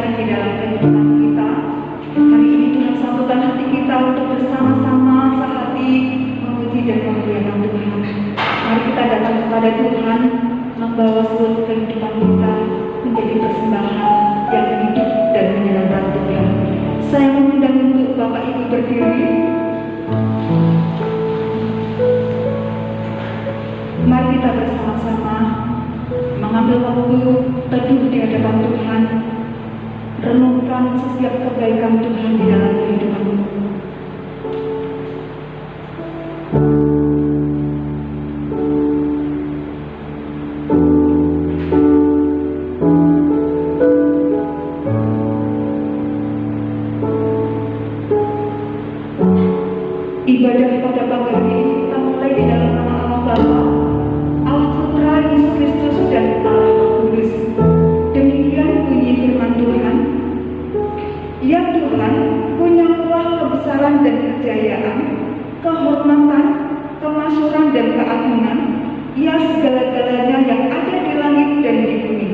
kebesaran di dalam kehidupan kita. Hari ini Tuhan satukan hati kita untuk bersama-sama sehati memuji dan memuliakan Tuhan. Mari kita datang kepada Tuhan, membawa seluruh kehidupan kita menjadi persembahan yang hidup dan menyenangkan Tuhan. Saya mengundang untuk Bapak Ibu berdiri. Mari kita bersama-sama mengambil waktu teduh di hadapan Tuhan, renungkan setiap kebaikan Tuhan di dalam kehidupanmu. Ibadah pada pagi hari ini kita mulai di dalam nama Allah Bapa, Allah Putra Yesus Kristus dan Allah Roh Kudus. Demikian bunyi firman Tuhan. Ya Tuhan, punya kuah kebesaran dan kejayaan, kehormatan, kemasyuran dan keagungan, ya segala-galanya yang ada di langit dan di bumi.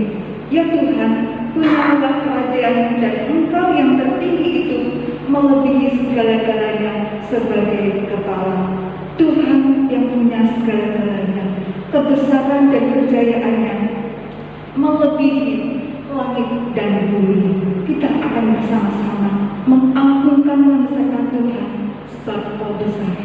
Ya Tuhan, punya kuah kerajaan dan Engkau yang tertinggi itu melebihi segala-galanya sebagai kepala. Tuhan yang punya segala-galanya, kebesaran dan kejayaannya melebihi langit dan bumi. Kita akan bersama-sama mengagungkan membesarkan Tuhan sebab Kau besar.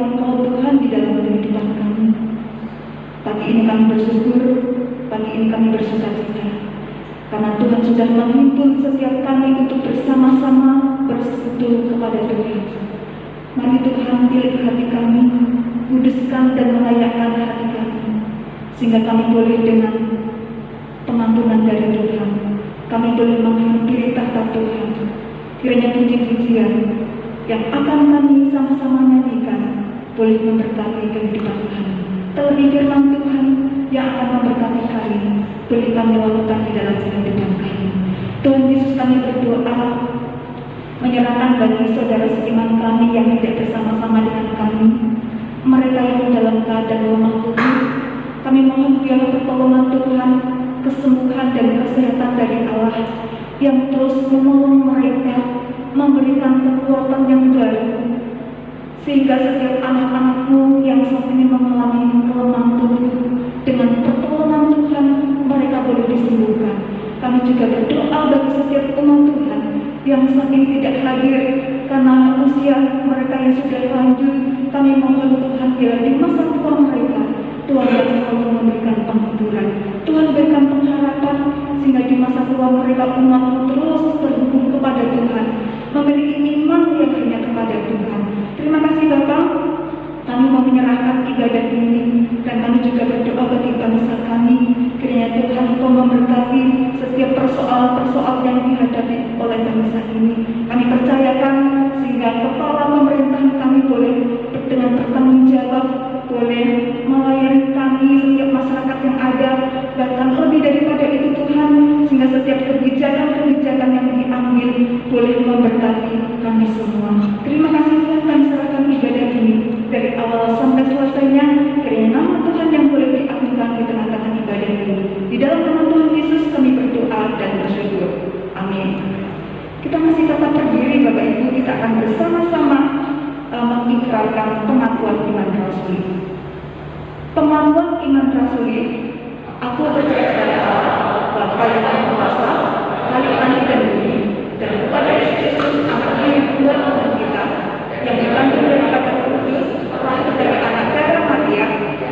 Engkau Tuhan di dalam kehidupan kami. Pagi ini kami bersyukur, pagi ini kami bersukacita, karena Tuhan sudah menghimpun setiap kami untuk bersama-sama bersekutu kepada Tuhan. Mari Tuhan pilih hati kami, kuduskan dan melayakkan hati kami, sehingga kami boleh dengan pengampunan dari Tuhan, kami boleh menghampiri tahta Tuhan. Kiranya puji-pujian yang akan kami sama-sama nyanyikan boleh memberkati kehidupan kami. Terlebih firman Tuhan yang akan memberkati kami, boleh kami lakukan di dalam kehidupan kami. Tuhan Yesus, kami berdoa menyerahkan bagi saudara seiman kami yang tidak bersama-sama dengan kami, mereka yang dalam keadaan lemah tubuh. Kami mohon biarlah pertolongan Tuhan, kesembuhan dan kesehatan dari Allah yang terus menolong mereka, memberikan kekuatan yang baru, sehingga setiap anak-anakmu yang saat ini mengalami kelemahan tubuh, dengan pertolongan Tuhan mereka boleh disembuhkan. Kami juga berdoa bagi setiap umat Tuhan yang saat ini tidak hadir karena usia mereka yang sudah lanjut. Kami mohon Tuhan bila di masa tua mereka, Tuhan yang selalu memberikan penghiburan, Tuhan berikan pengharapan, sehingga di masa tua mereka umat terus terhubung kepada Tuhan, memiliki iman yang hanya kepada Tuhan. Terima kasih Bapak, kami mau menyerahkan ibadah ini, dan kami juga berdoa bagi bangsa kami. Kiranya Tuhan Engkau memberkati setiap persoalan-persoalan yang dihadapi oleh bangsa ini. Kami percayakan sehingga kepala pemerintahan kami boleh dengan bertanggung jawab, boleh melayani kami, setiap masyarakat yang ada, bahkan lebih daripada itu Tuhan, sehingga setiap kebijakan-kebijakan yang diambil boleh memberkati kami semua. Terima kasih Tuhan, kami serahkan ibadah ini dari awal sampai selesainya. Kiranya nama Tuhan yang boleh diagungkan di tengah-tengah ibadah ini. Di dalam nama Tuhan Yesus kami berdoa dan bersyukur. Amin. Kita masih tetap berdiri Bapak Ibu, kita akan bersama-sama mengikrarkan pengakuan iman rasuli. Pengakuan iman rasuli. Aku percaya kepada Allah, Bapa yang Maha Kuasa, Khalik langit dan bumi, dan kepada Yesus Kristus, Anaknya yang tunggal Tuhan kita, yang dikandung daripada Roh Kudus, lahir dari anak darah Maria,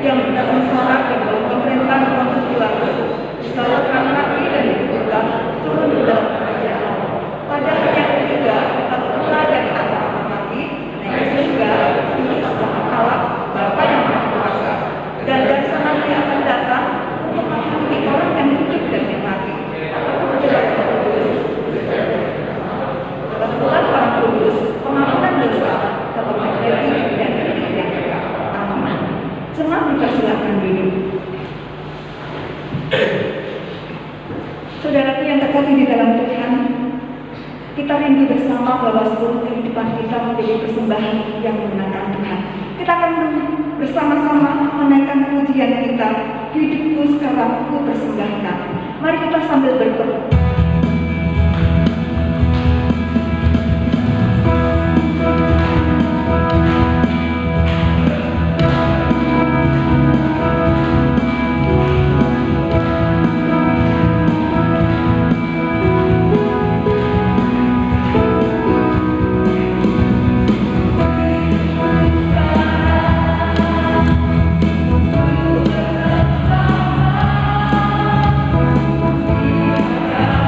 yang hendak sengsara dan bawah pemerintahan Pontius Pilatus, disalibkan mati dan dikuburkan, turun ke dalam kerajaan Allah. Pada hari yang ketiga, bangkitlah dari antara orang mati, naik ke surga, duduk sebelah Allah, Bapa yang Maha Kuasa, dan dari sana Dia akan datang untuk menghakimi orang yang hidup dan yang mati. Aku percaya kepada Kudus, kebetulan orang kudus, pengampunan dosa, kebaikan diri dan hidup yang kekal. Amin. Jemaat dipersilakan duduk. Saudaraku yang terkasih di dalam Tuhan, kita rindu bersama bahwa seluruh kehidupan kita menjadi persembahan yang menyenangkan Tuhan. Kita akan bersama-sama menaikkan pujian kita, hidupku sekarang ku persembahkan. Mari kita sambil berdoa. Kita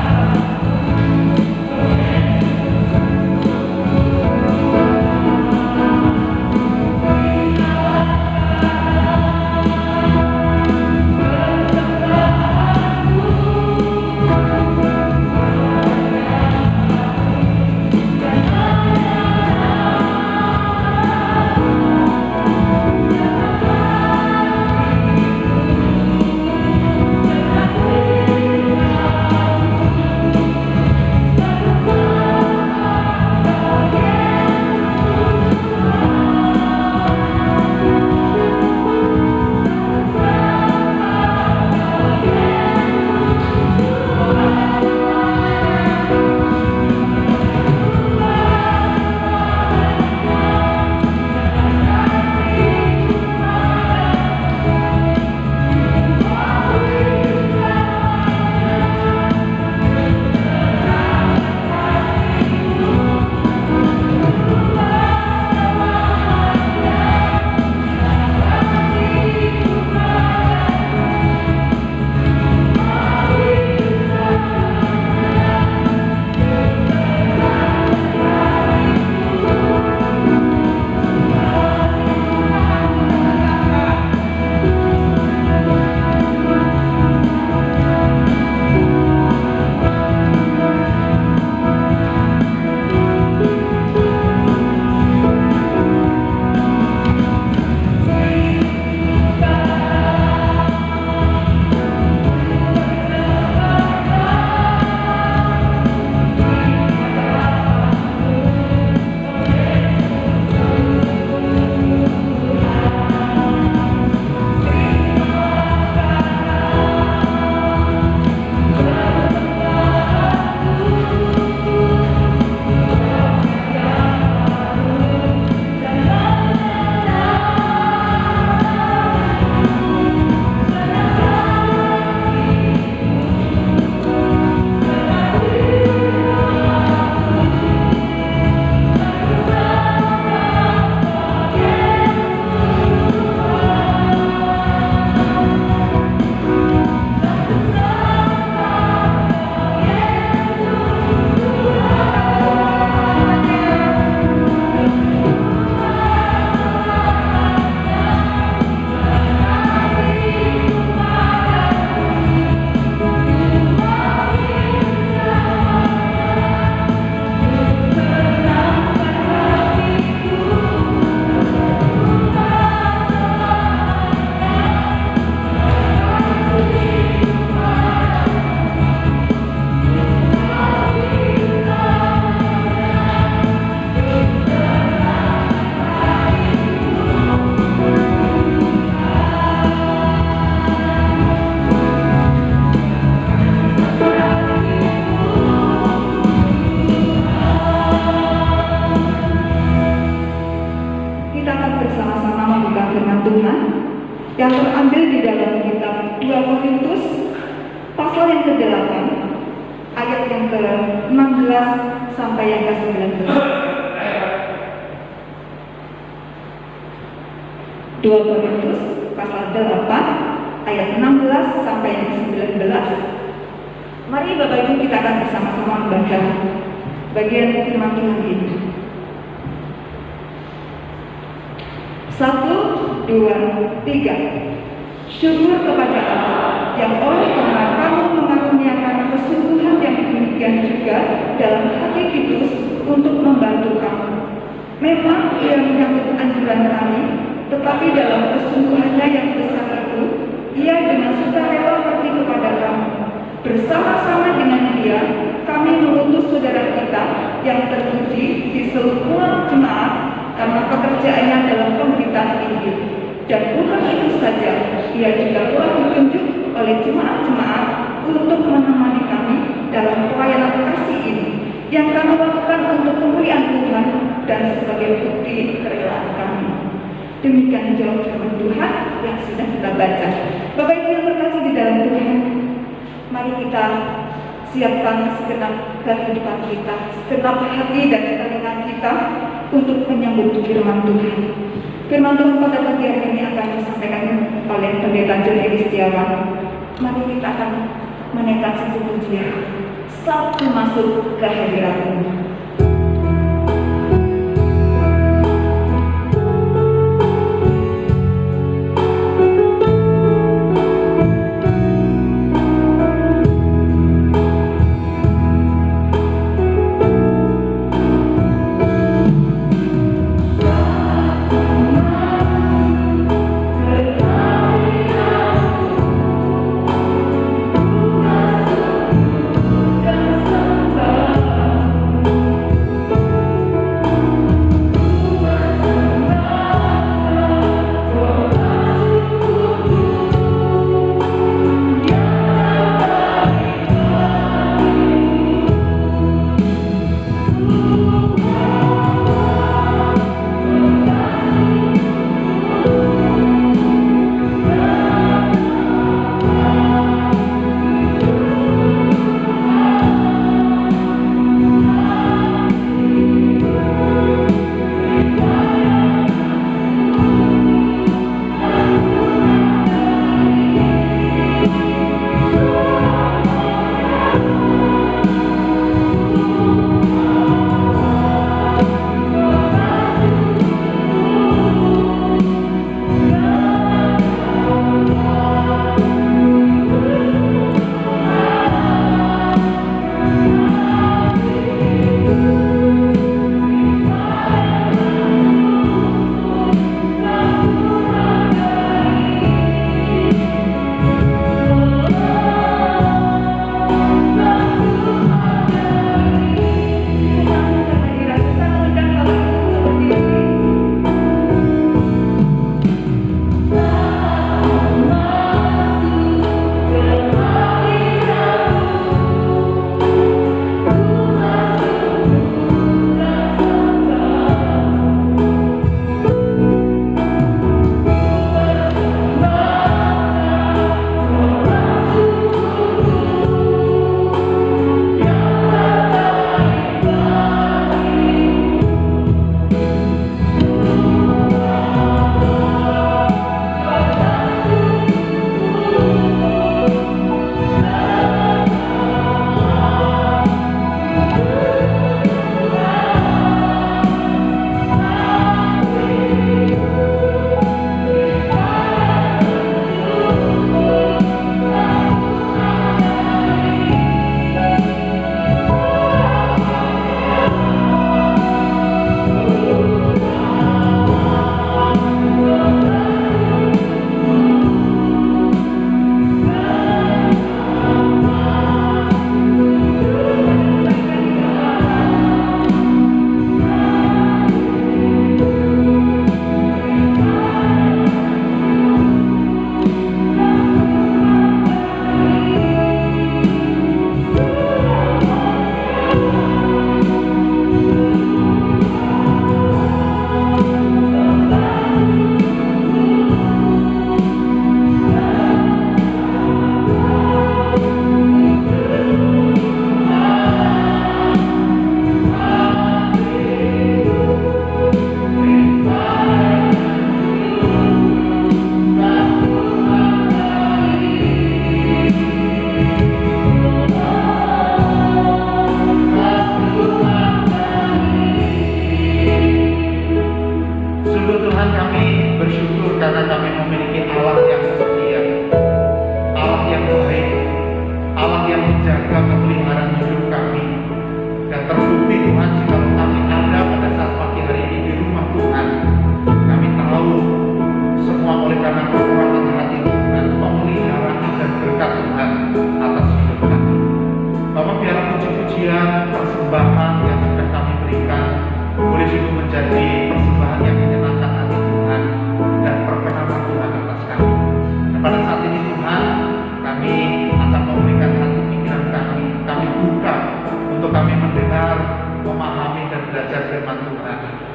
sampai yang ke-19. 2 Korintus pasal 8 ayat 16 sampai yang ke-19. Mari Bapak Ibu kita akan bersama-sama membaca bagian firman Tuhan ini. 1, 2, 3. Syukur kepada Allah yang oleh karena kamu mengaruniakan kesungguhan yang demikian juga dalam hati Titus untuk membantu kamu. Memang ia menyambut anjuran kami, tetapi dalam kesungguhannya yang besar itu, ia dengan sukarela pergi kepada kamu. Bersama-sama dengan dia, kami mengutus saudara kita yang terpuji di seluruh jemaat karena pekerjaannya dalam pemberitaan Injil. Dan bukan itu saja, ia juga telah ditunjuk oleh jemaat-jemaat untuk menemani kami dalam pelayanan kasih ini yang kami lakukan untuk kemuliaan Tuhan dan sebagai bukti kerelaan kami. Demikian jawab firman Tuhan yang sudah kita baca. Bapak Ibu yang terkasih di dalam Tuhan, mari kita siapkan segenap kehidupan kita, segenap hati dan telinga kita untuk menyambut firman Tuhan. Firman Tuhan pada pagi hari ini akan disampaikan oleh Pendeta John Edi Setiawan. Mari kita akan menaikkan satu pujian, satu masuk ke hadirat-Mu.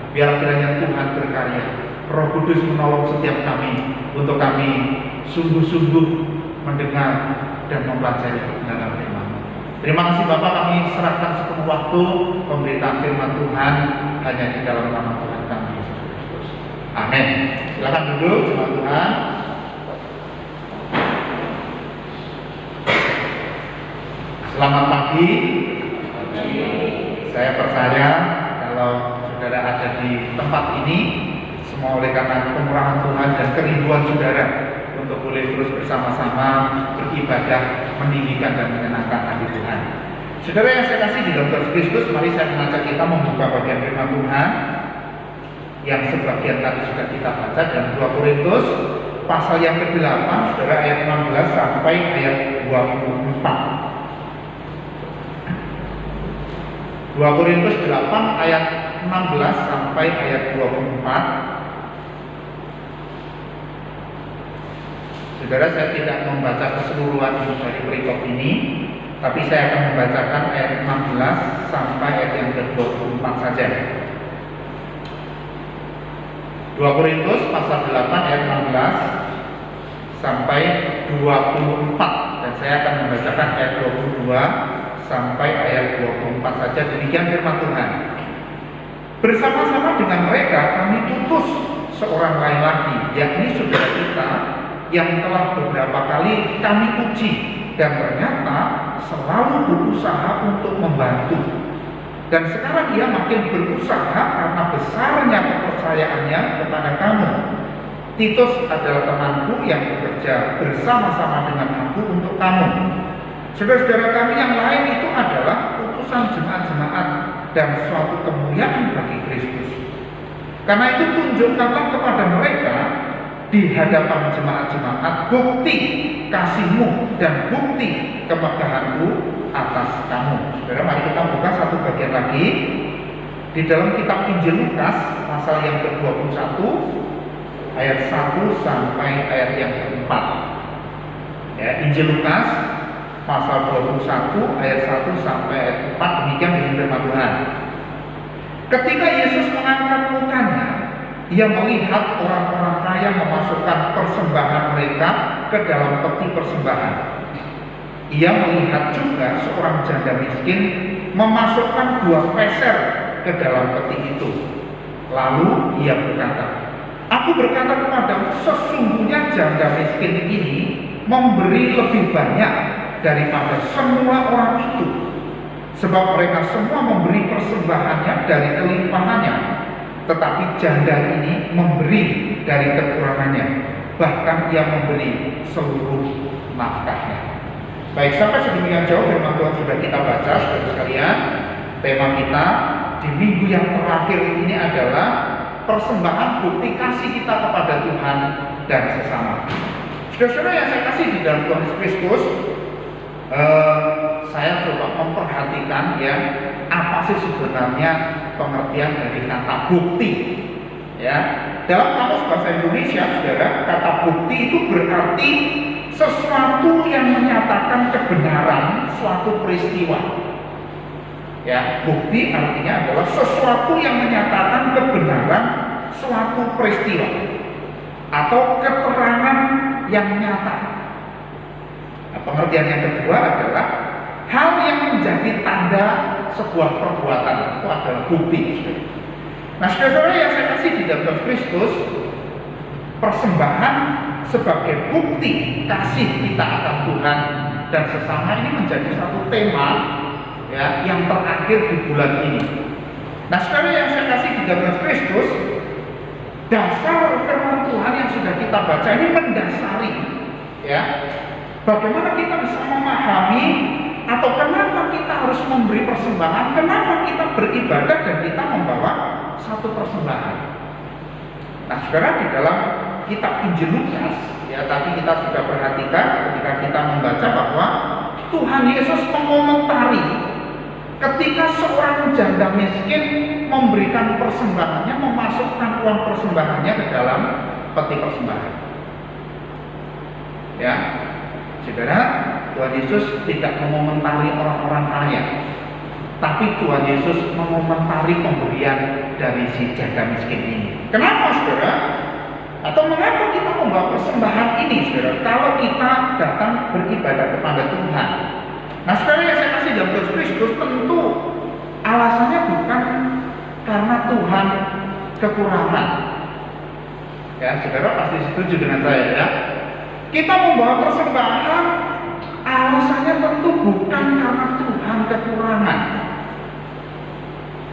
Biar kiranya Tuhan berkarya, Roh Kudus menolong setiap kami untuk kami sungguh-sungguh mendengar dan mempelajari kebenaran firman. Terima kasih Bapak, kami serahkan sepenuh waktu pemberitaan firman Tuhan hanya di dalam nama Tuhan kami Yesus Kristus. Amin. Silakan duduk, jemaat Tuhan. Selamat pagi. Saya percaya kalau saudara ada di tempat ini semua oleh karena kemurahan Tuhan dan kerinduan saudara untuk boleh terus bersama-sama beribadah, meninggikan dan menyenangkan hati Tuhan. Saudara yang saya kasih di dalam Yesus Kristus, mari saya mengajak kita membuka bagian firman Tuhan yang sebagian tadi sudah kita baca dalam 2 Korintus pasal yang ke-8, saudara, ayat 16 sampai ayat 24. 2 Korintus 8 ayat 16 sampai ayat 24. Saudara, saya tidak membaca keseluruhan dari perikop ini, tapi saya akan membacakan ayat 16 sampai ayat yang ke-24 saja. 2 Korintus pasal 8 ayat 16 sampai 24, dan saya akan membacakan ayat 22 sampai ayat 24 saja. Demikian firman Tuhan. Bersama-sama dengan mereka kami utus seorang lain lagi, yakni saudara kita yang telah beberapa kali kami uji dan ternyata selalu berusaha untuk membantu. Dan sekarang ia makin berusaha karena besarnya kepercayaannya kepada kamu. Titus adalah temanku yang bekerja bersama-sama dengan aku untuk kamu. Saudara-saudara kami yang lain itu adalah utusan jemaat-jemaat dan suatu kemuliaan bagi Kristus. Karena itu tunjukkanlah kepada mereka di hadapan jemaat-jemaat bukti kasihmu dan bukti kemegahanku atas kamu. Saudara, mari kita buka satu bagian lagi di dalam kitab Injil Lukas pasal yang ke-21 ayat 1 sampai ayat yang ke-4. Ya, Injil Lukas pasal 21 ayat 1 sampai ayat 4, demikian bunyi firman Tuhan. Ketika Yesus mengangkat mukanya, ia melihat orang-orang kaya memasukkan persembahan mereka ke dalam peti persembahan. Ia melihat juga seorang janda miskin memasukkan 2 peser ke dalam peti itu. Lalu ia berkata, "Aku berkata kepadamu, sesungguhnya janda miskin ini memberi lebih banyak daripada semua orang itu, sebab mereka semua memberi persembahannya dari kelimpahannya, tetapi janda ini memberi dari kekurangannya, bahkan ia memberi seluruh nafkahnya." Baik, sampai sedemikian jauh firman Tuhan sudah kita baca, saudara sekalian. Tema kita di minggu yang terakhir ini adalah persembahan bukti kasih kita kepada Tuhan dan sesama. Saudara-saudara yang saya kasih di dalam Tuhan Yesus Kristus, saya coba memperhatikan ya, apa sih sebenarnya pengertian dari kata bukti. Ya, dalam kamus bahasa Indonesia, saudara, kata bukti itu berarti sesuatu yang menyatakan kebenaran suatu peristiwa. Ya, bukti artinya adalah sesuatu yang menyatakan kebenaran suatu peristiwa atau keterangan yang nyata. Nah, pengertian yang kedua adalah hal yang menjadi tanda sebuah perbuatan, itu adalah bukti. Nah, saudara yang saya kasih di dalam Kristus, persembahan sebagai bukti kasih kita akan Tuhan dan sesama ini menjadi satu tema ya yang terakhir di bulan ini. Nah, saudara yang saya kasih di dalam Kristus, dasar firman Tuhan yang sudah kita baca ini mendasari ya bagaimana kita bisa memahami atau kenapa kita harus memberi persembahan, kenapa kita beribadah dan kita membawa satu persembahan. Nah, saudara, di dalam kitab Injil Lukas ya tadi kita sudah perhatikan ketika kita membaca bahwa Tuhan Yesus mengomentari ketika seorang janda miskin memberikan persembahannya, memasukkan uang persembahannya ke dalam peti persembahan. Ya, saudara, Tuhan Yesus tidak mengomentari orang-orang kaya. Tapi Tuhan Yesus mengomentari pemberian dari si janda miskin ini. Kenapa, saudara? Atau mengapa kita membawa persembahan ini, saudara? Kalau kita datang beribadah kepada Tuhan. Nah, saudara yang saya kasih dalam Kristus, tentu alasannya bukan karena Tuhan kekurangan. Ya, saudara pasti setuju dengan saya, ya. Kita membawa persembahan, alasannya tentu bukan karena Tuhan kekurangan.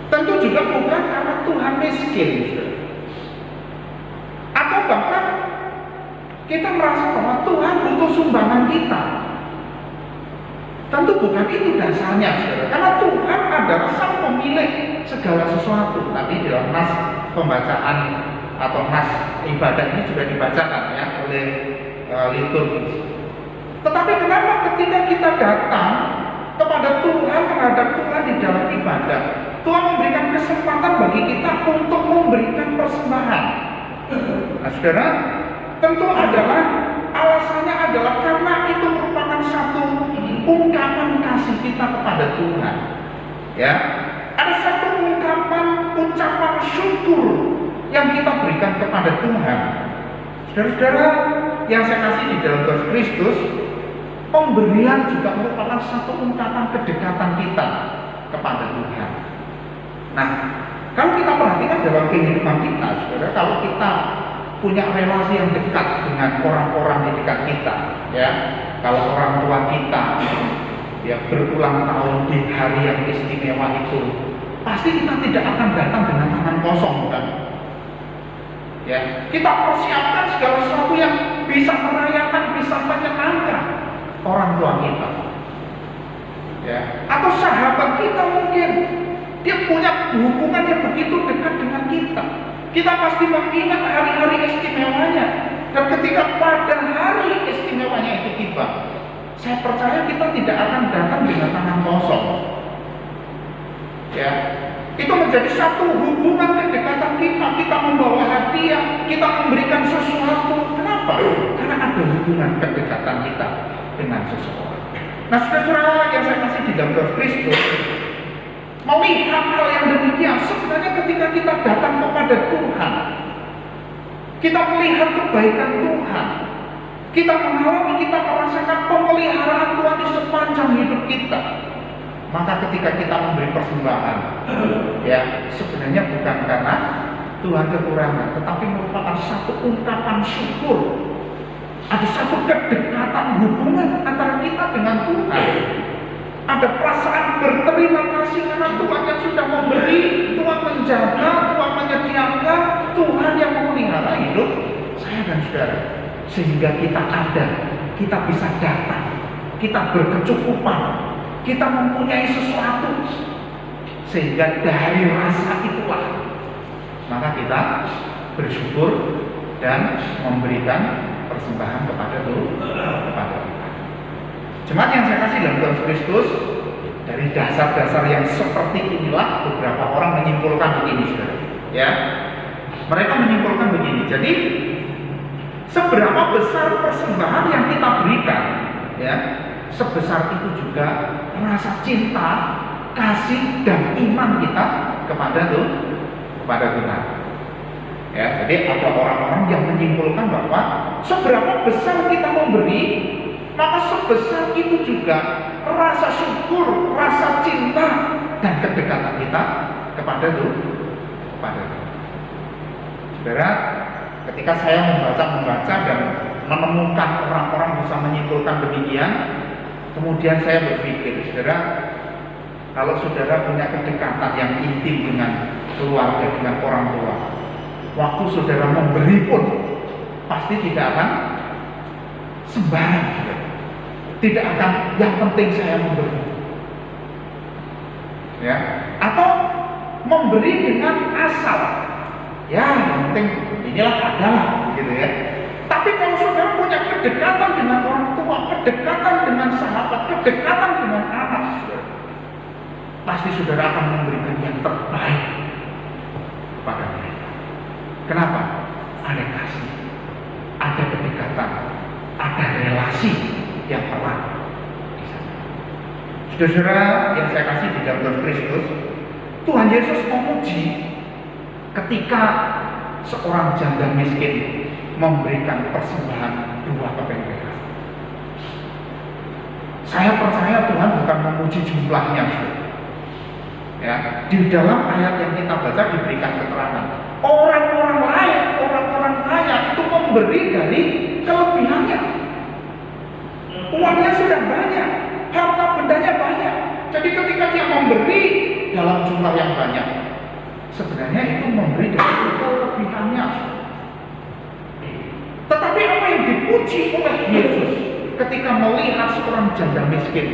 Tentu juga bukan karena Tuhan miskin, saudara. Atau bahkan kita merasa bahwa Tuhan butuh sumbangan kita. Tentu bukan itu dasarnya, saudara. Karena Tuhan adalah sang pemilik segala sesuatu. Tadi dalam nas pembacaan atau nas ibadah ini juga dibacakan ya oleh liturgi. Tetapi kenapa ketika kita datang kepada Tuhan, menghadap Tuhan di dalam ibadah, Tuhan memberikan kesempatan bagi kita untuk memberikan persembahan. Nah, saudara, tentu adalah alasannya adalah karena itu merupakan satu ungkapan kasih kita kepada Tuhan. Ya, ada satu ucapan syukur yang kita berikan kepada Tuhan. Saudara-saudara yang saya kasih di dalam Kristus, pemberian juga merupakan satu ungkapan kedekatan kita kepada Tuhan. Nah, kalau kita perhatikan dalam kehidupan kita, saudara, kalau kita punya relasi yang dekat dengan orang-orang di dekat kita, ya, kalau orang tua kita, ya, berulang tahun di hari yang istimewa itu, pasti kita tidak akan datang dengan tangan kosong, kan? Ya, kita persiapkan segala sesuatu yang bisa merayakan, bisa menyenangkan orang tua kita. Ya, atau sahabat kita mungkin dia punya hubungan yang begitu dekat dengan kita. Kita pasti mengingat hari-hari istimewanya. Dan ketika pada hari istimewanya itu tiba, saya percaya kita tidak akan datang dengan tangan kosong. Ya, itu menjadi satu hubungan kedekatan kita. Kita membawa hadiah, kita memberikan sesuatu. Kenapa? Karena ada hubungan kedekatan kita dengan seseorang. Nah, saudara yang saya kasih di dalam Kristus, melihat hal yang demikian, sebenarnya ketika kita datang kepada Tuhan, kita melihat kebaikan Tuhan, kita mengalami, kita merasakan pemeliharaan Tuhan di sepanjang hidup kita. Maka ketika kita memberi persembahan, ya, sebenarnya bukan karena Tuhan kekurangan, tetapi merupakan satu ungkapan syukur. Ada satu kedekatan hubungan antara kita dengan Tuhan. Ada perasaan berterima kasih karena Tuhan yang sudah memberi, Tuhan menjaga, Tuhan menyediakan, Tuhan yang memelihara hidup saya dan saudara. Sehingga kita ada, kita bisa datang, kita berkecukupan, kita mempunyai sesuatu. Sehingga dari rasa itulah maka kita bersyukur dan memberikan persembahan kepada Tuhan. Jemaat yang saya kasih dalam Tuhan Kristus, dari dasar-dasar yang seperti inilah beberapa orang menyimpulkan begini, saudara. Ya, mereka menyimpulkan begini. Jadi, seberapa besar persembahan yang kita berikan, ya, sebesar itu juga rasa cinta, kasih dan iman kita kepada Tuhan. Ya, jadi ada orang-orang yang menyimpulkan bahwa seberapa besar kita memberi, maka sebesar itu juga rasa syukur, rasa cinta dan kedekatan kita kepada Tuhan. Saudara, ketika saya membaca dan menemukan orang-orang bisa menyimpulkan demikian, kemudian saya berpikir, saudara, kalau saudara punya kedekatan yang intim dengan keluarga, dengan orang tua, waktu saudara memberi pun pasti tidak akan sembarang, saudara. Tidak akan yang penting saya memberi, ya, atau memberi dengan asal, ya, yang penting inilah adalah, gitu ya. Tapi kalau saudara punya kedekatan dengan orang tua, kedekatan dengan sahabat, kedekatan dengan anak, saudara, pasti saudara akan memberikan yang terbaik kepada mereka. Kenapa? Ada kasih, ada kedekatan, ada relasi yang erat di sana. Saudara yang saya kasih di dalam Tuhan Kristus, Tuhan Yesus memuji ketika seorang janda miskin memberikan persembahan 2 keping perak. Saya percaya Tuhan bukan memuji jumlahnya, ya. Di dalam ayat yang kita baca diberikan keterangan orang-orang kaya itu memberi dari kelebihannya. Uangnya sudah banyak, harta bendanya banyak. Jadi ketika dia memberi dalam jumlah yang banyak, sebenarnya itu memberi dari kelebihannya. Tetapi apa yang dipuji oleh Yesus ketika melihat seorang janda miskin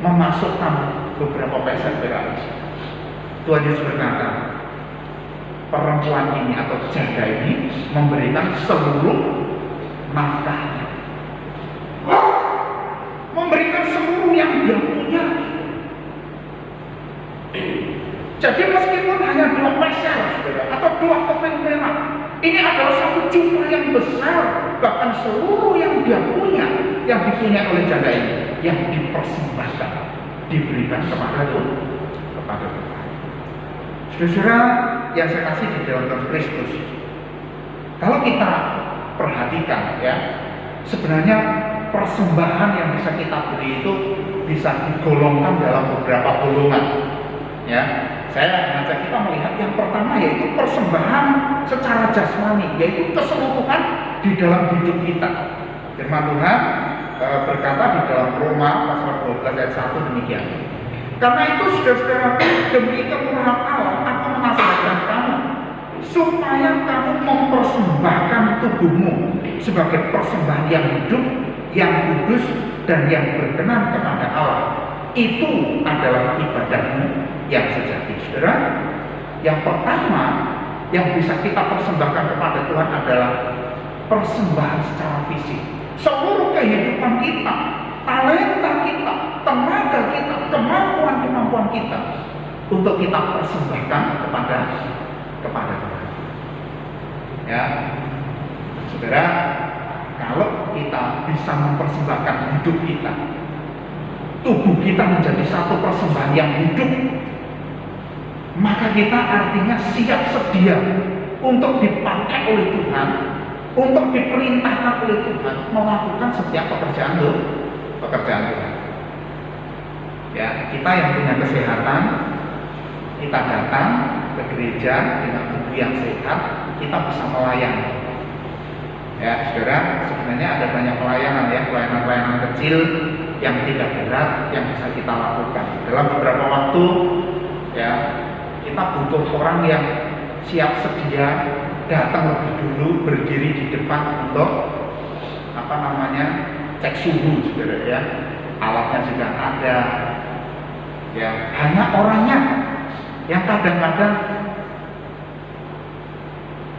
memasukkan beberapa peser perak? Tuhan Yesus berkata, perempuan ini atau janda ini memberikan seluruh nafkahnya, memberikan seluruh yang dia punya. Jadi meskipun hanya 2 peser, saudara, atau 2 keping perak, ini adalah satu jumlah yang besar. Bahkan seluruh yang dia punya, yang dipunyai oleh janda ini, yang dipersembahkan, diberikan kepada Tuhan. Saudara yang saya kasih di dalam Tuhan Kristus, kalau kita perhatikan, ya, sebenarnya persembahan yang bisa kita beri itu bisa digolongkan dalam beberapa golongan, ya. Saya mengajak kita melihat yang pertama, yaitu persembahan secara jasmani, yaitu keseluruhan di dalam hidup kita. Firman Tuhan berkata di dalam Roma pasal 12 ayat 1 demikian. Karena itu saudara-saudara, demi kemurahan Allah aku menasihatkan kamu supaya kamu mempersembahkan tubuhmu sebagai persembahan yang hidup, yang kudus, dan yang berkenan kepada Allah. Itu adalah ibadahmu yang sejati. Saudara, yang pertama yang bisa kita persembahkan kepada Tuhan adalah persembahan secara fisik. Seluruh kehidupan kita, talenta kita, tenaga kita, kemampuan kita untuk kita persembahkan kepada Tuhan. Ya, saudara, kalau kita bisa mempersembahkan hidup kita, tubuh kita menjadi satu persembahan yang hidup, maka kita artinya siap sedia untuk dipakai oleh Tuhan, untuk diperintahkan oleh Tuhan melakukan setiap pekerjaan Tuhan. Ya, kita yang punya kesehatan, kita datang ke gereja dengan tubuh yang sehat, kita bisa melayani. Ya, saudara, sebenarnya ada banyak pelayanan, ya, pelayanan kecil yang tidak berat yang bisa kita lakukan. Dalam beberapa waktu, ya, kita butuh orang yang siap sedia datang lebih dulu, berdiri di depan untuk cek suhu, saudara, ya. Alatnya sudah ada, ya, hanya orangnya yang kadang-kadang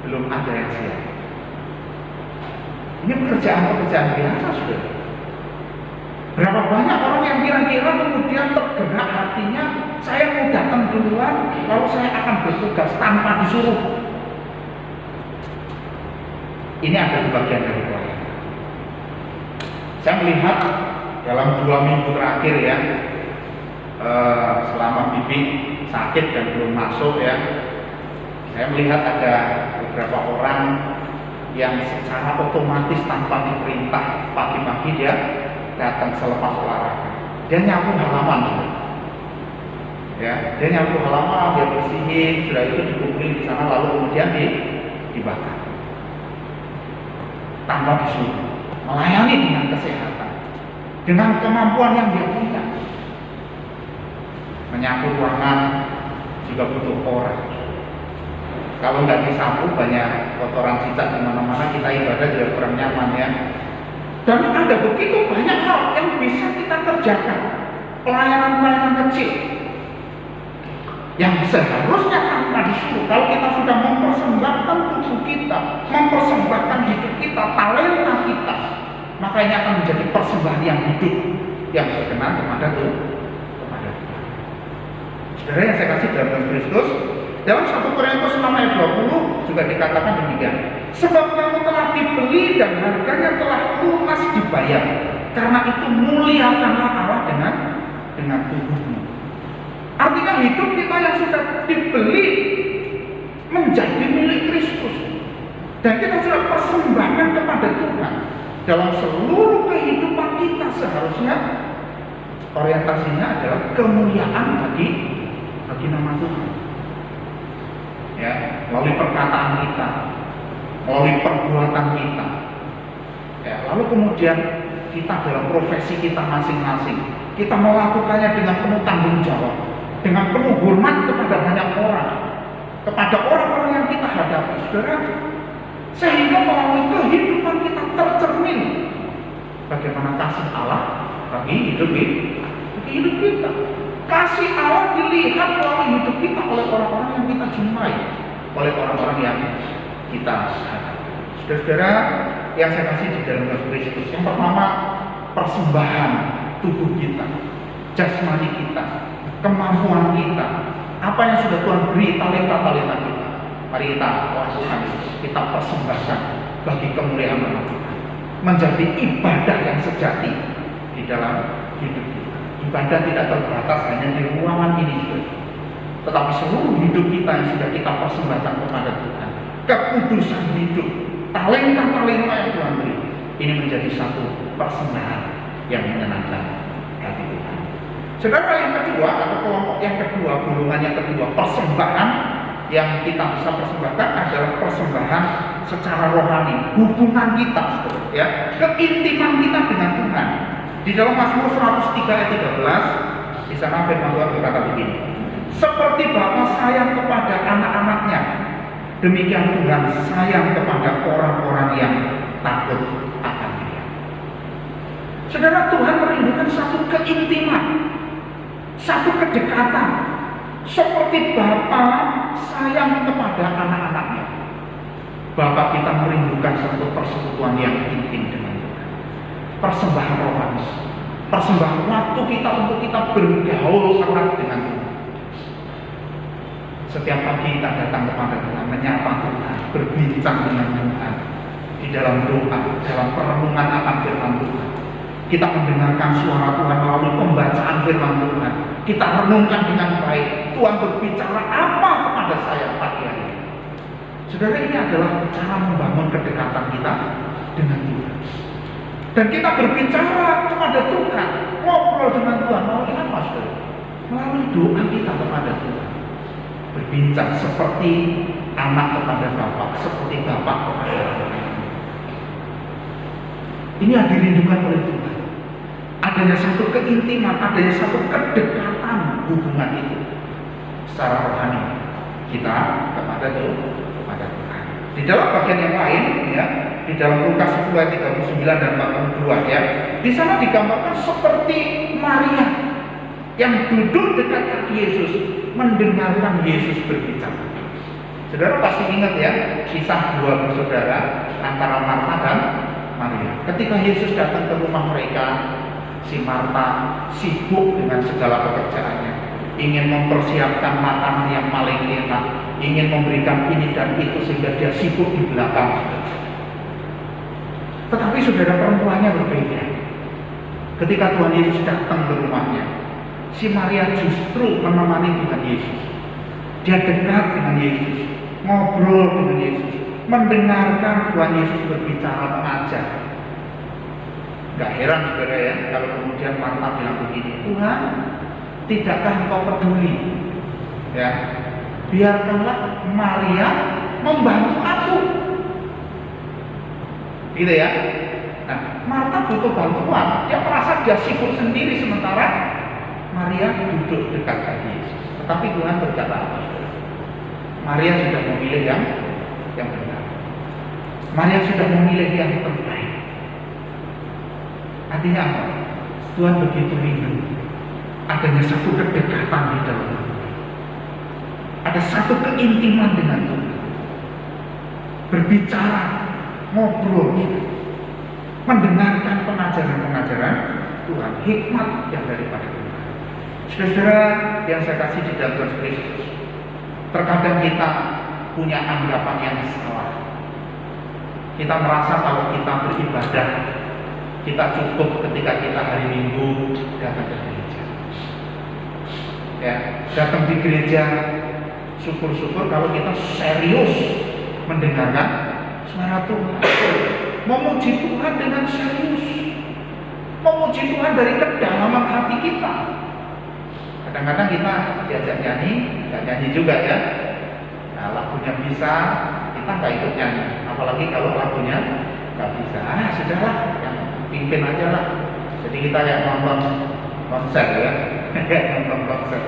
belum ada yang siap. Ini pekerjaan biasa, saudara. Berapa banyak orang yang kira-kira kemudian tergerak hatinya, saya mau datang duluan, lalu saya akan bertugas tanpa disuruh. Ini adalah bagian dari pelayanan. Saya melihat dalam 2 minggu terakhir, ya, selama Bibi sakit dan belum masuk, ya, saya melihat ada beberapa orang yang secara otomatis tanpa diperintah pagi-pagi dia datang selepas olahraga. Dia nyapu halaman, ya, dia nyapu halaman, dia bersihin, sudah itu dikumpulin di sana, lalu kemudian dibakar tanpa disuruh. Melayani dengan kesehatan, dengan kemampuan yang dia punya. Menyapu ruangan juga butuh orang. Kalau nggak disapu, banyak kotoran cicak di mana-mana, kita ibadah juga kurang nyaman, ya. Dan ada begitu banyak hal yang bisa kita kerjakan, pelayanan kecil yang seharusnya tanpa disuruh. Kalau kita sudah mempersembahkan tubuh kita, mempersembahkan hidup kita, talenta kita, maka ini akan menjadi persembahan yang hidup, yang berkenan kepada Tuhan. Saudara yang saya kasih dalam Tuhan Kristus, dalam 1 Korintus 6 ayat 20 juga dikatakan demikian. Sebab kamu telah dibeli dan harganya telah lunas dibayar. Karena itu muliakanlah Allah dengan dengan tubuhmu. Artinya hidup kita yang sudah dibeli menjadi milik Kristus, dan kita sudah persembahkan kepada Tuhan. Dalam seluruh kehidupan kita seharusnya orientasinya adalah kemuliaan bagi nama Tuhan. Ya, melalui perkataan kita, melalui perbuatan kita. Ya, lalu kemudian kita dalam profesi kita masing-masing, kita melakukannya dengan penuh tanggung jawab, dengan penuh hormat kepada banyak orang, kepada orang-orang yang kita hadapi, saudara. Sehingga melalui kehidupan kita tercermin bagaimana kasih Allah bagi hidup kita. Kasih Allah dilihat melalui hidup kita oleh orang-orang yang kita jumpai, oleh orang-orang yang kita hadapi. Saudara-saudara yang saya kasih di dalam Kristus, yang pertama, persembahan tubuh kita, jasmani kita, kemampuan kita, apa yang sudah Tuhan beri, talenta-talenta kita. Mari kita lakukan, kita persembahkan bagi kemuliaan nama Tuhan, menjadi ibadah yang sejati di dalam hidup kita. Ibadah tidak terbatas hanya di ruangan ini, tetapi seluruh hidup kita yang sudah kita persembahkan kepada Tuhan. Kekudusan hidup, talenta-talenta yang Tuhan beri, ini menjadi satu persembahan yang menyenangkan hati Tuhan. Saudara, yang kedua, atau kelompok yang kedua, golongan yang kedua, persembahan yang kita bisa persembahkan adalah persembahan secara rohani, hubungan kita, ya, keintiman kita dengan Tuhan. Di dalam Mazmur 103 ayat 13, di sana firman Tuhan berkata begini: seperti Bapa sayang kepada anak-anaknya, demikian Tuhan sayang kepada orang-orang yang takut akan Dia. Saudara, Tuhan merindukan satu keintiman, satu kedekatan, seperti Bapa sayang kepada anak-anaknya. Bapa kita merindukan satu persekutuan yang intim dengan Tuhan. Persembahan rohani, persembahan waktu kita untuk kita bergaul erat dengan Tuhan. Setiap pagi kita datang kepada Tuhan, menyapa Tuhan, berbincang dengan Tuhan di dalam doa, dalam perenungan akan firman Tuhan. Kita mendengarkan suara Tuhan melalui pembacaan firman Tuhan. Kita renungkan dengan baik. Tuhan berbicara apa kepada saya pagi hari ini. Saudara, ini adalah cara membangun kedekatan kita dengan Tuhan. Dan kita berbicara kepada Tuhan, ngobrol dengan Tuhan melalui apa, saudara? Melalui doa kita kepada Tuhan. Berbincang seperti anak kepada bapak, seperti bapak kepada anak. Ini yang dirindukan oleh Tuhan. Adanya satu keintiman, adanya satu kedekatan hubungan itu secara rohani kita kepada Tuhan. Di dalam bagian yang lain, ya, di dalam Lukas 10 ayat 39 dan 42, ya, di sana digambarkan seperti Maria yang duduk dekat kaki Yesus, mendengarkan Yesus berbicara. Saudara pasti ingat, ya, kisah dua bersaudara antara Marta dan Maria. Ketika Yesus datang ke rumah mereka, si Marta sibuk dengan segala pekerjaannya, ingin mempersiapkan makanan yang paling enak, ingin memberikan ini dan itu, sehingga dia sibuk di belakang. Tetapi saudara, perempuannya berbeda. Ketika Tuhan Yesus datang ke rumahnya, si Maria justru menemani Tuhan Yesus. Dia dekat dengan Yesus, ngobrol dengan Yesus, mendengarkan Tuhan Yesus berbicara, mengajar. Gak heran saudara, ya, kalau kemudian Marta bilang begini: Tuhan, tidakkah engkau peduli, ya, biarkanlah Maria membantu aku, gitu ya. Nah, Marta butuh bantuan, dia merasa dia sibuk sendiri, sementara Maria duduk dekat kaki Yesus. Tetapi Tuhan berkata apa? Maria sudah memilih yang benar. Maria sudah memilih yang terbaik. Artinya apa? Tuhan begitu rindu adanya satu kedekatan di dalam Tuhan. Ada satu keintiman dengan Tuhan. Berbicara, ngobrol, mendengarkan pengajaran-pengajaran Tuhan, hikmat yang daripada Tuhan. Saudara yang saya kasih di dalam Tuhan Kristus, terkadang kita punya anggapan yang salah. Kita merasa kalau kita beribadah, kita cukup ketika kita hari Minggu datang ke gereja. Ya, datang di gereja, syukur-syukur kalau kita serius mendengarkan suara Tuhan, memuji Tuhan dengan serius, memuji Tuhan dari kedalaman hati kita. Kadang-kadang kita diajak nyanyi, nggak nyanyi juga ya. Nah, lagunya bisa, kita nggak ikut nyanyi. Apalagi kalau lagunya nggak bisa, sudahlah, yang pimpin aja lah. Jadi kita yang nonton konser ya, nonton konser.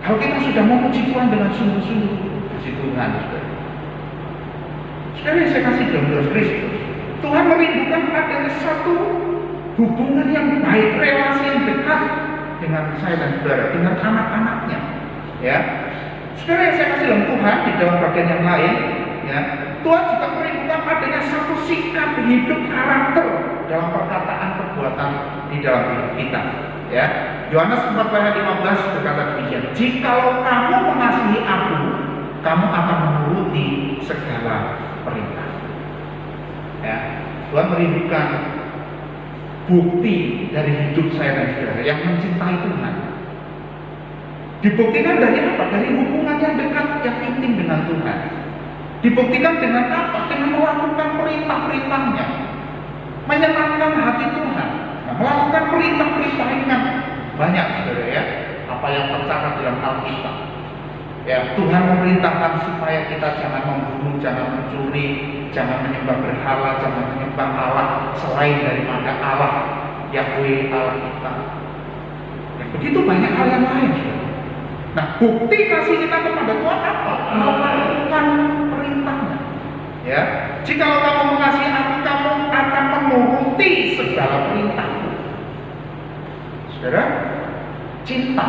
Kalau kita sudah memuji Tuhan dengan sungguh-sungguh, puji Tuhan, saudara yang saya kasih dalam Yesus Kristus, Tuhan merindukan adanya satu hubungan yang baik, relasi yang dekat dengan saya dan saudara, dengan anak-anaknya. Ya, saudara yang saya kasih dalam Tuhan, di dalam bagian yang lain, ya, Tuhan juga merindukan adanya satu sikap hidup karakter dalam perkataan perbuatan di dalam hidup kita. Ya, Yohanes 4:15 berkata demikian, jikalau kamu mengasihi aku, kamu akan menuruti segala perintah. Ya, Tuhan merindukan bukti dari hidup saya dan saudara yang mencintai Tuhan. Dibuktikan dari apa? Dari hubungan yang dekat, yang intim dengan Tuhan. Dibuktikan dengan apa? Dengan melakukan perintah-perintahnya, menyenangkan hati Tuhan, melakukan perintah-perintah ingat. Banyak saudara ya, apa yang tercatat dalam Alkitab. Ya, Tuhan memerintahkan supaya kita jangan membunuh, jangan mencuri, jangan menyembah berhala, jangan menyembah Allah selain daripada Allah Yahweh Allah kita. Ya, begitu banyak hal yang lain. Nah, bukti kasih kita kepada Tuhan apa? Melakukan perintahnya. Ya, jika kamu mengasihi aku, kamu akan menuruti segala perintahku. Saudara, cinta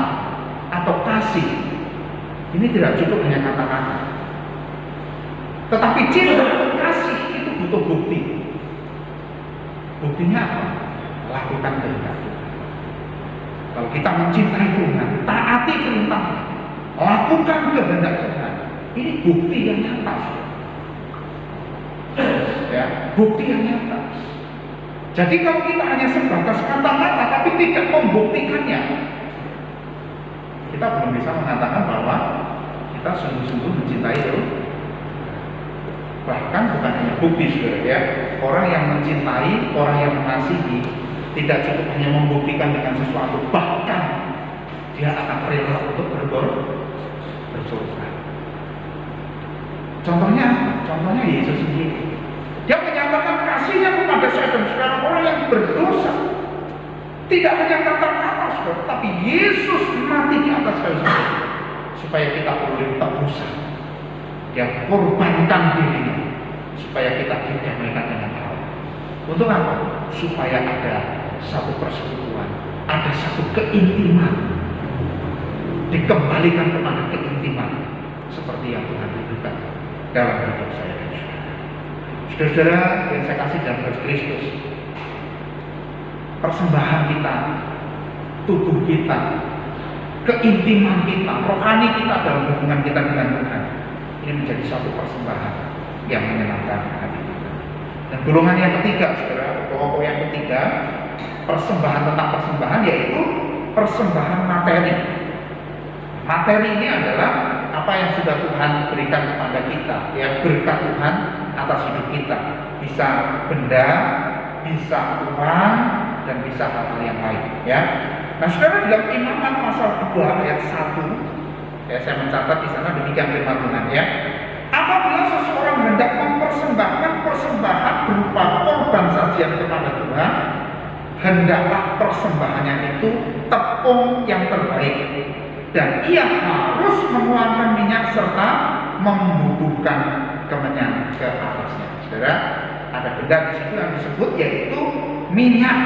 atau kasih ini tidak cukup hanya kata-kata. Tetapi cinta atau kasih itu butuh bukti. Buktinya apa? Lakukan kehendak Tuhan. Kalau kita mencintai Tuhan, taati perintahnya, lakukan kehendak Tuhan. Ini bukti yang nyata. Ya, bukti yang nyata. Jadi kalau kita hanya sebatas kata-kata tapi tidak membuktikannya, kita belum bisa mengatakan bahwa kita sungguh-sungguh mencintai Tuhan. Bahkan bukan hanya bukti saudara ya, orang yang mencintai, orang yang mengasihi tidak cukup hanya membuktikan dengan sesuatu, bahkan dia akan rela untuk berkorban. Contohnya Yesus sendiri. Dia menyatakan kasihnya kepada saya dan saudara orang yang berdosa. Tidak hanya kata-kata saudara, tapi Yesus mati di atas kayu salib supaya kita peroleh tebusan. Dia korbankan dirinya supaya kita didamaikan dengan Allah. Untuk apa? Supaya ada satu persekutuan, ada satu keintiman, dikembalikan kepada keintiman seperti yang Tuhan rindukan dalam hidup saya dan saudara. Saudara yang saya kasih dalam Yesus Kristus, persembahan kita, tubuh kita, keintiman kita, rohani kita dalam hubungan kita dengan Tuhan, ini menjadi satu persembahan yang menyenangkan hati kita. Dan golongan yang ketiga, saudara, pokok yang ketiga, persembahan tentang persembahan, yaitu persembahan materi. Materi ini adalah apa yang sudah Tuhan berikan kepada kita, ya, berkat Tuhan atas hidup kita. Bisa benda, bisa uang, dan bisa hal-hal yang lain, ya. Nah, saudara, dalam Imamat pasal 2 ayat 1, ya, saya mencatat di sana demikian firman Tuhan, ya. Apabila seseorang hendak mempersembahkan persembahan berupa korban sajian kepada Tuhan, hendaklah persembahannya itu tepung yang terbaik, dan ia harus mengeluarkan minyak serta membubuhkan kemenyan ke atasnya. Saudara, ada benda di situ yang disebut yaitu minyak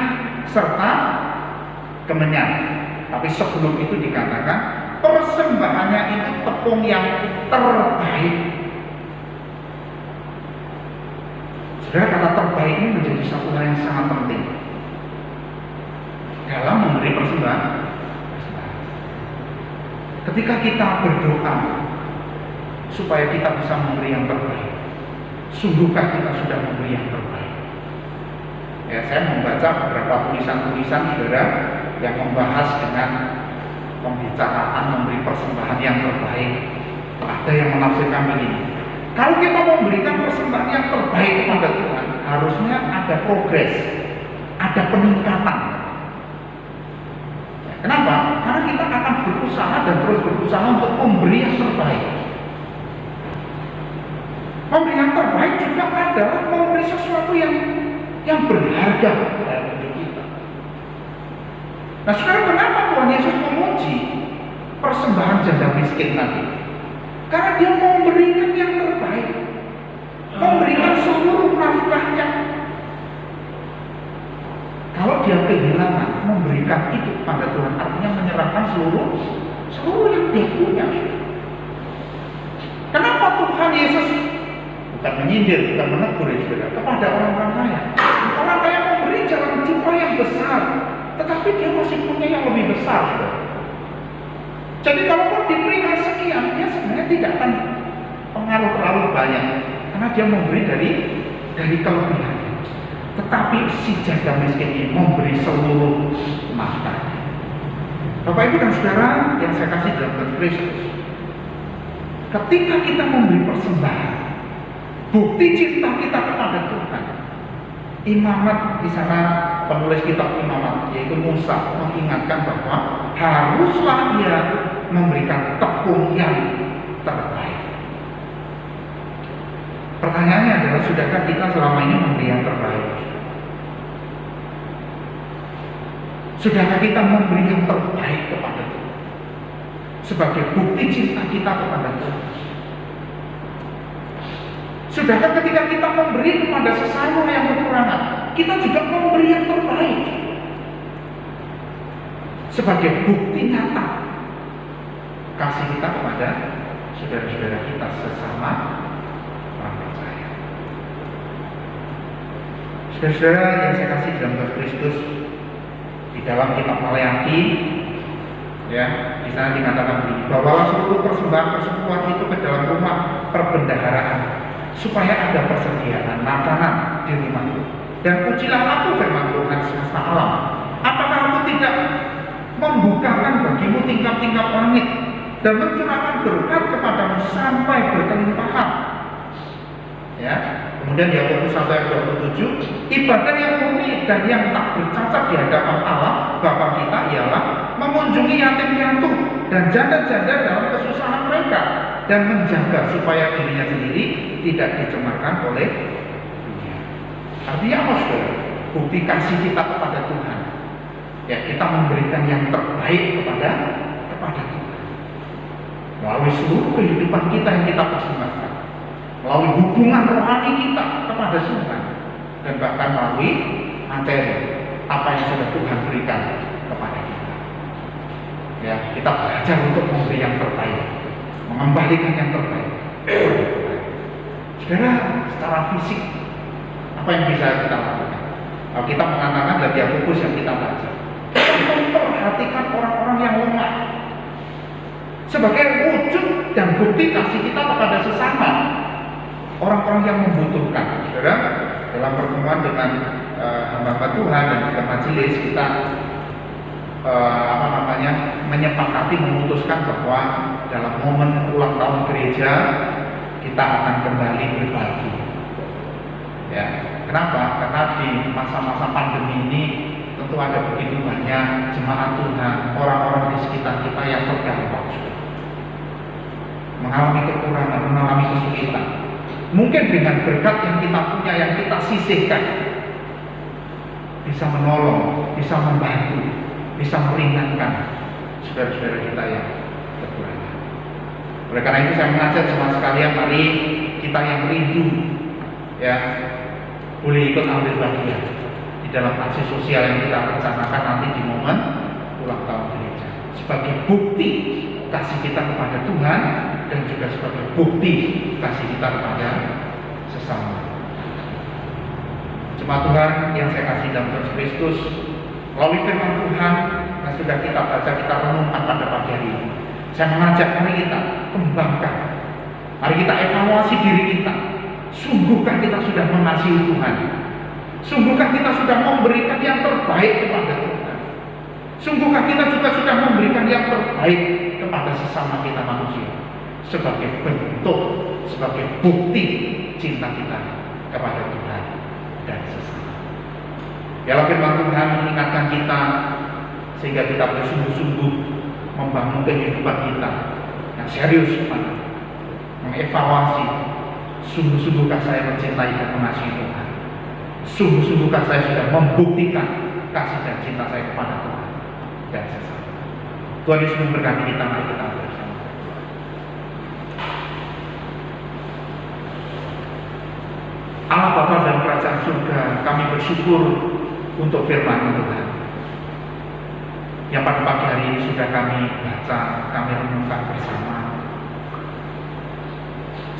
serta kemenyan. Tapi sebelum itu dikatakan persembahannya itu tepung yang terbaik. Saudara, kata terbaik ini menjadi satu hal yang sangat penting dalam memberi persembahan. Ketika kita berdoa supaya kita bisa memberi yang terbaik, sungguhkah kita sudah memberi yang terbaik? Ya, saya membaca beberapa tulisan-tulisan saudara yang membahas dengan pembicaraan, memberi persembahan yang terbaik. Ada yang menafsirkan begini, kalau kita memberikan persembahan yang terbaik kepada Tuhan, harusnya ada progres, ada peningkatan. Kenapa? Karena kita akan berusaha dan terus berusaha untuk memberi yang terbaik. Memberi yang terbaik juga adalah memberi sesuatu yang berharga dalam hidup kita. Nah, sekarang kenapa Tuhan Yesus memuji persembahan janda miskin tadi? Karena dia memberikan yang terbaik, memberikan seluruh nafkahnya. Kalau dia kehilangan, memberikan itu pada Tuhan artinya menyerahkan seluruh yang dia punya. Kenapa Tuhan Yesus bukan menyindir, bukan menegur kepada orang-orang kaya? Orang kaya memberi jangan jumlah yang besar, tetapi dia masih punya yang lebih besar, saudara. Jadi kalau mau diberikan sekian, dia sebenarnya tidak akan pengaruh terlalu banyak, karena dia memberi dari kelebihannya. Tetapi si janda miskin ini memberi seluruh nafkahnya. Bapak Ibu dan Saudara yang saya kasih dalam Tuhan Kristus, ketika kita memberi persembahan, bukti cinta kita kepada Tuhan. Imamat di sana, penulis kitab Imamat yaitu Musa mengingatkan bahwa haruslah dia memberikan tepung yang terbaik. Pertanyaannya adalah, sudahkah kita selama ini memberi yang terbaik? Sudahkah kita memberi yang terbaik kepada Tuhan sebagai bukti cinta kita kepada Tuhan? Sudahkah ketika kita memberi kepada sesama yang kekurangan, kita juga memberi yang terbaik sebagai bukti nyata kasih kita kepada saudara-saudara kita sesama orang percaya. Saudara-saudara yang saya kasih dalam Tuhan Kristus, di dalam kitab Maleakhi, ya, di sana dikatakan begini, bawalah seluruh persembahan persekutuan itu ke dalam rumah perbendaharaan, supaya ada persediaan makanan di rumahku. Dan ujilah aku, firman Tuhan semesta alam, apakah aku tidak membukakan bagimu tingkap-tingkap langit dan mencurahkan berkat kepadamu sampai berkelimpahan. Ya, kemudian di Yakobus 1 ayat 27, ibadah yang murni dan yang tak bercacat di hadapan Allah Bapa kita ialah mengunjungi yatim piatu dan janda-janda dalam kesusahan mereka, dan menjaga supaya dirinya sendiri tidak dicemarkan oleh dunia. Artinya apa, saudara? Bukti kasih kita kepada Tuhan, ya, kita memberikan yang terbaik kepada Tuhan melalui seluruh kehidupan kita yang kita persembahkan, melalui hubungan rohani kita kepada Tuhan, dan bahkan melalui materi apa yang sudah Tuhan berikan kepada kita. Ya, kita belajar untuk memberi yang terbaik, mengembalikan yang terbaik. Saudara, secara fisik apa yang bisa kita lakukan? Kalau kita mengatakan dari Yakobus yang kita baca, kita memperhatikan orang-orang yang lemah sebagai wujud dan bukti kasih kita kepada sesama, orang-orang yang membutuhkan. Saudara, dalam pertemuan dengan hamba Tuhan dan juga majelis, kita menyepakati memutuskan bahwa dalam momen ulang tahun gereja kita akan kembali berbagi. Ya, kenapa? Karena di masa-masa pandemi ini tentu ada begitu banyak jemaat Tuhan, orang-orang di sekitar kita yang terdampak, mengalami kekurangan, mengalami kesulitan. Mungkin dengan berkat yang kita punya, yang kita sisihkan, bisa menolong, bisa membantu, bisa meringankan saudara-saudara kita yang kekurangan. Oleh karena itu saya mengajak jemaat sekalian, mari kita yang rindu, ya, boleh ikut ambil bagian di dalam aksi sosial yang kita rencanakan nanti di momen ulang tahun gereja, sebagai bukti kasih kita kepada Tuhan dan juga sebagai bukti kasih kita kepada sesama. Jemaat Tuhan yang saya kasih dalam Tuhan Kristus, melalui firman Tuhan yang sudah kita baca, kita renungkan pada pagi hari ini, saya mengajak mari kita kembangkan, mari kita evaluasi diri kita. Sungguhkah kita sudah mengasihi Tuhan? Sungguhkah kita sudah memberikan yang terbaik kepada Tuhan? Sungguhkah kita juga sudah memberikan yang terbaik terbaik kepada sesama kita manusia sebagai bentuk, sebagai bukti cinta kita kepada Tuhan dan sesama. Biarlah firman Tuhan mengingatkan kita sehingga kita bersungguh-sungguh membangun kehidupan kita yang serius, mengevaluasi sungguh-sungguhkah saya mencintai dan mengasihi Tuhan, sungguh-sungguhkah saya sudah membuktikan kasih dan cinta saya kepada Tuhan dan sesama. Tuhan Yesus memberkati kita, mari kita bersama. Allah Bapa dan Kerajaan Surga, kami bersyukur untuk firman Tuhan yang pada pagi hari ini sudah kami baca, kami renungkan bersama.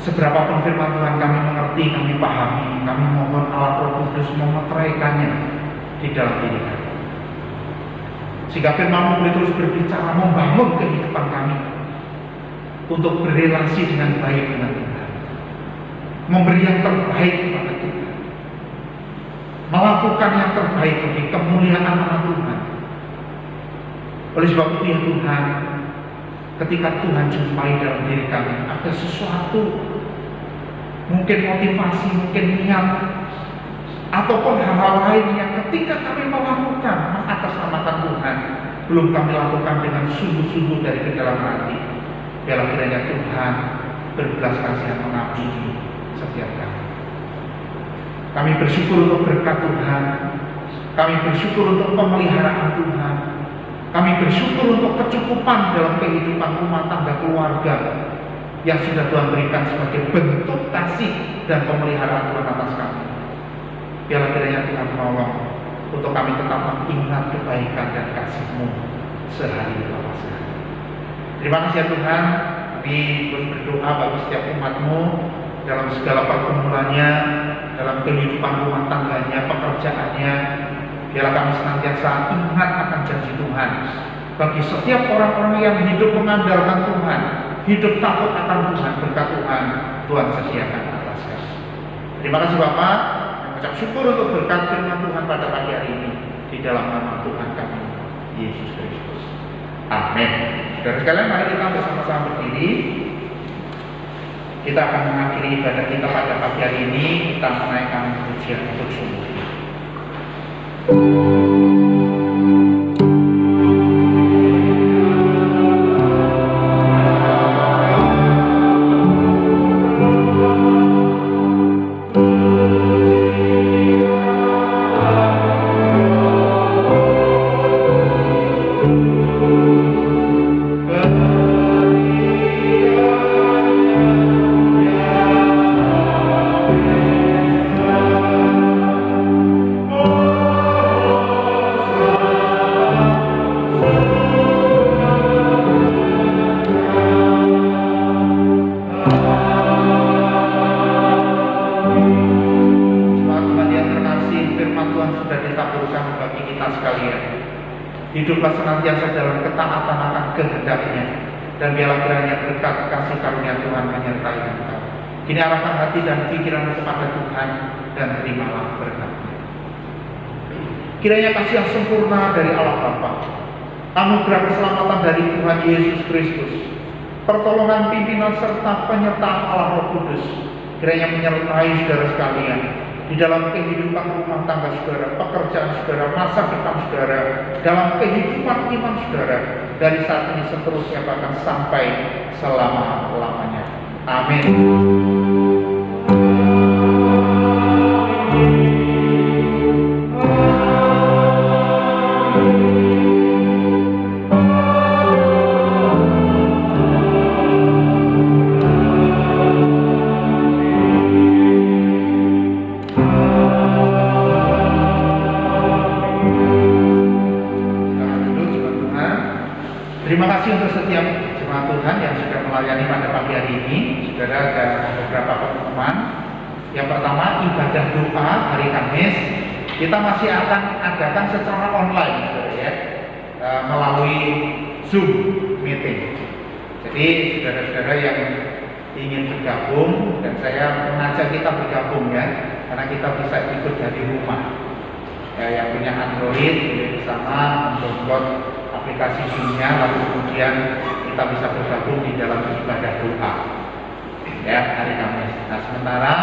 Seberapapun firman Tuhan kami mengerti, kami pahami, kami mohon Allah Roh Kudus memeteraikannya di dalam diri kami, sehingga firman-Mu boleh terus berbicara, membangun kehidupan kami untuk berrelasi dengan baik dengan Tuhan, memberi yang terbaik kepada Tuhan, melakukan yang terbaik bagi kemuliaan nama Tuhan. Oleh sebab itu ya Tuhan, ketika Tuhan jumpai dalam diri kami ada sesuatu, mungkin motivasi, mungkin niat, ataupun hal-hal lain yang ketika kami melakukan mengatasnamakan Tuhan belum kami lakukan dengan sungguh-sungguh dari kedalam hati, biarlah kiranya Tuhan berbelas kasihan mengampuni setiap kami. Kami bersyukur untuk berkat Tuhan, kami bersyukur untuk pemeliharaan Tuhan, kami bersyukur untuk kecukupan dalam kehidupan rumah tangga keluarga yang sudah Tuhan berikan sebagai bentuk kasih dan pemeliharaan Tuhan atas kami. Biarlah kiranya Tuhan menolong untuk kami tetap mengingat kebaikan dan kasih-Mu sehari lepas sehari. Terima kasih ya Tuhan, kami terus berdoa bagi setiap umat-Mu dalam segala pergumulannya, dalam kehidupan rumah tangganya, pekerjaannya. Biarlah kami senantiasa ingat akan janji Tuhan bagi setiap orang-orang yang hidup mengandalkan Tuhan, hidup takut akan Tuhan, berkat Tuhan, Tuhan sediakan atas kami. Terima kasih Bapak. Ucap syukur untuk berkat firman Tuhan pada pagi hari ini di dalam nama Tuhan kami Yesus Kristus. Amin. Saudara sekalian, mari kita bersama-sama berdiri. Kita akan mengakhiri ibadah kita pada pagi hari ini. Kita menaikkan pujian untuk sungguh. Hiduplah senantiasa dalam ketaatan akan kehendak-Nya, dan biarlah kiranya berkat kasih karunia Tuhan menyertai engkau. Kini arahkan hati dan pikiran kepada Tuhan dan terimalah berkat-Nya. Kiranya kasih yang sempurna dari Allah Bapa, anugerah keselamatan dari Tuhan Yesus Kristus, pertolongan pimpinan serta penyertaan Allah Roh Kudus kiranya menyertai saudara sekalian di dalam kehidupan rumah tangga saudara, pekerjaan saudara, masa depan saudara, dalam kehidupan iman saudara, dari saat ini seterusnya bahkan sampai selama-lamanya. Amin. Terima kasih untuk setiap jemaat Tuhan yang sudah melayani pada pagi hari ini. Saudara, ada beberapa pengumuman. Yang pertama, ibadah doa hari Kamis kita masih akan adakan secara online, saudara ya, melalui Zoom meeting. Jadi saudara-saudara yang ingin bergabung, dan saya mengajak kita bergabung ya, karena kita bisa ikut dari rumah. Ya, yang punya Android bisa bersama mendownload aplikasi Zoom-nya, lalu kemudian kita bisa bergabung di dalam ibadah doa ya hari Kamis. Nah, sementara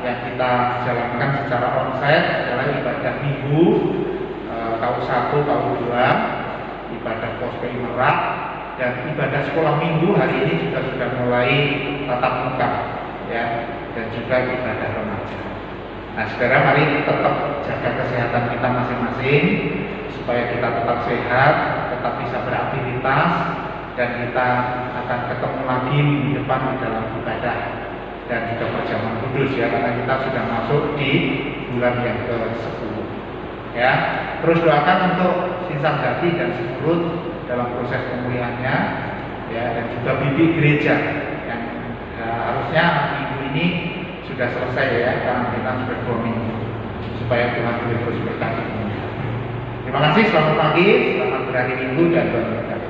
yang kita jalankan secara onsite adalah ibadah minggu KU1, KU2, ibadah Pospei Merak, dan ibadah sekolah minggu hari ini juga sudah mulai tatap muka ya, dan juga ibadah remaja. Nah, saudara, mari tetap jaga kesehatan kita masing-masing supaya kita tetap sehat, tetap bisa beraktivitas, dan kita akan ketemu lagi minggu depan di dalam ibadah dan juga perjamuan kudus ya, karena kita sudah masuk di bulan yang ke-10 ya. Terus doakan untuk Sinsan Jati dan Simurut dalam proses pemulihannya ya, dan juga bibi gereja yang harusnya minggu ini sudah selesai ya, karena kita sudah 2 minggu, supaya Tuhan boleh terus berkati. Terima kasih, selamat pagi, selamat berakhir minggu, dan Tuhan berkati.